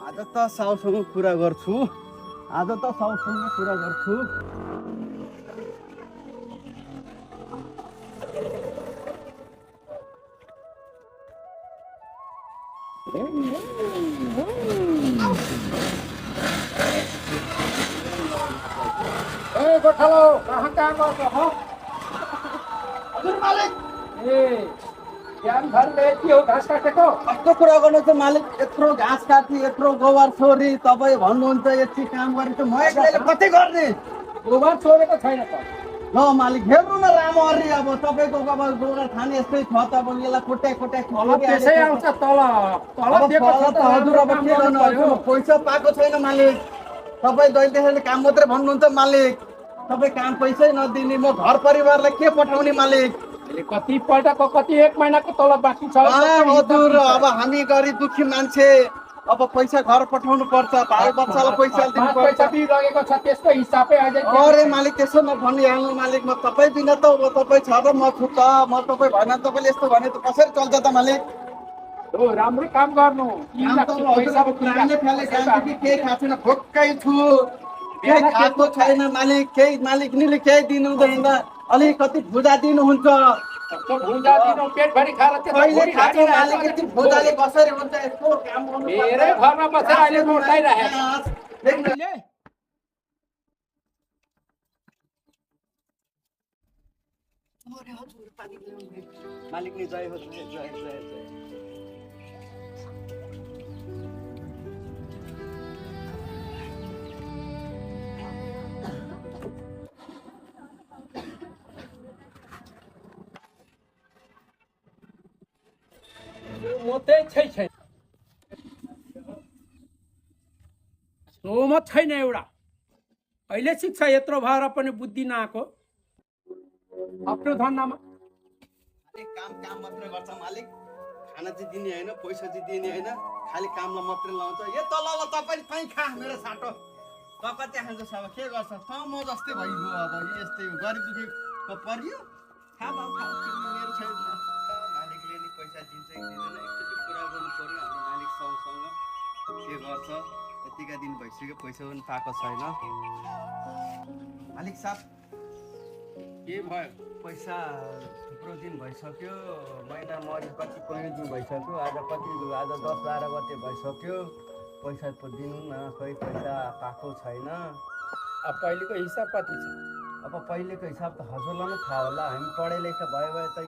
आज त साउसँग कुरा गर्छु ए गोठालो कहाँ काम गर्छ हो? हजुर मालिक। बिहान घरले के हो घाँस काटेको? कस्तो कुरा गर्नु त मालिक, यत्रो घाँस काट्ने, यत्रो गोबर छोरी, तपाईँ भन्नुहुन्छ यति काम गरेको म एक्लैले कति गर्ने? गोबर छोडेको छैन त। ल मालिक हेर्नु न राम्ररी, अब तपाईँको गोबर गोबर खाने यस्तै छ त, अब यसलाई कोट्याइ तल त्यसै आउँछ तल दिएको छ त हजुर। अब के गर्नु, अब पैसा पाएको छैन मालिक। तपाईँ दैलेखले काम मात्रै भन्नुहुन्छ मालिक, तपाईँ काम पैसै नदिने, म घर परिवारलाई के पठाउने मालिक? कतिपल्टको कति एक महिनाको तलब बाँकी छ। हजुर अब हामी गरिब दुखी मान्छे, अब पैसा घर पठाउनु पर्छ, बाल बच्चालाई पैसा दिनु पर्छ। पैसा दिइरहेको छ त्यसको हिसाबै अझै। अरे मालिक त्यसो नभनिहाल्नु मालिक, म तपाईँ बिना त अब तपाईँ छ र म छु त, म तपाईँ भएन तपाईँले यस्तो भने त कसरी चल्छ त मालिक? राम्रो काम गर्नु। केही खाएको छैन, भोकै छु, केही खाएको छैन मालिक, केही मालिकनीले केही दिनु हुँदैन, अलिकति भुजा दिनुहुन्छ। पेटभरि खाएर कहिले खाएको मालिक, यति भुजाले कसरी हुन्छ? यस्तो काम गर्नु मेरै घरमा बसेर अहिले मोटाइरहेको। मालिक नि जय हो, जय जय जय जय। सोमत छैन एउटा। अहिले शिक्षा यत्रो भएर पनि बुद्धि नआएको आफ्नो धन्दामा। काम काम मात्रै गर्छ मालिक, खाना चाहिँ दिने होइन, पैसा चाहिँ दिने होइन, खालि कामलाई मात्रै लाउँछ। यो त ल तपाईँ खा मेरो साटो, त कति खान्छ सब के गर्छ? म जस्तै भइगयो, अब यस्तै गरिब दुखी परियो। खा बाउ खा, मेरो छैन। मालिकले नि पैसा दिन्छ कि दिँदैन एकचोटि कुरा गर्नु पर्यो हाम्रो मालिक सँगसँग, के गर्छ? यतिका दिन भइसक्यो पैसा पनि पाएको छैन। मालिक साहब के भयो? पैसा थुप्रो दिन भइसक्यो, महिना मरि कति कति दिन भइसक्यो, आज 10-12 गते भइसक्यो, पैसा दिनु न, खोइ पैसा पाएको छैन। अब पहिलेको हिसाब कति छ? अब पहिलेको हिसाब त हजुरलाई नै थाहा होला, हामी पढे लेखा भयो भए त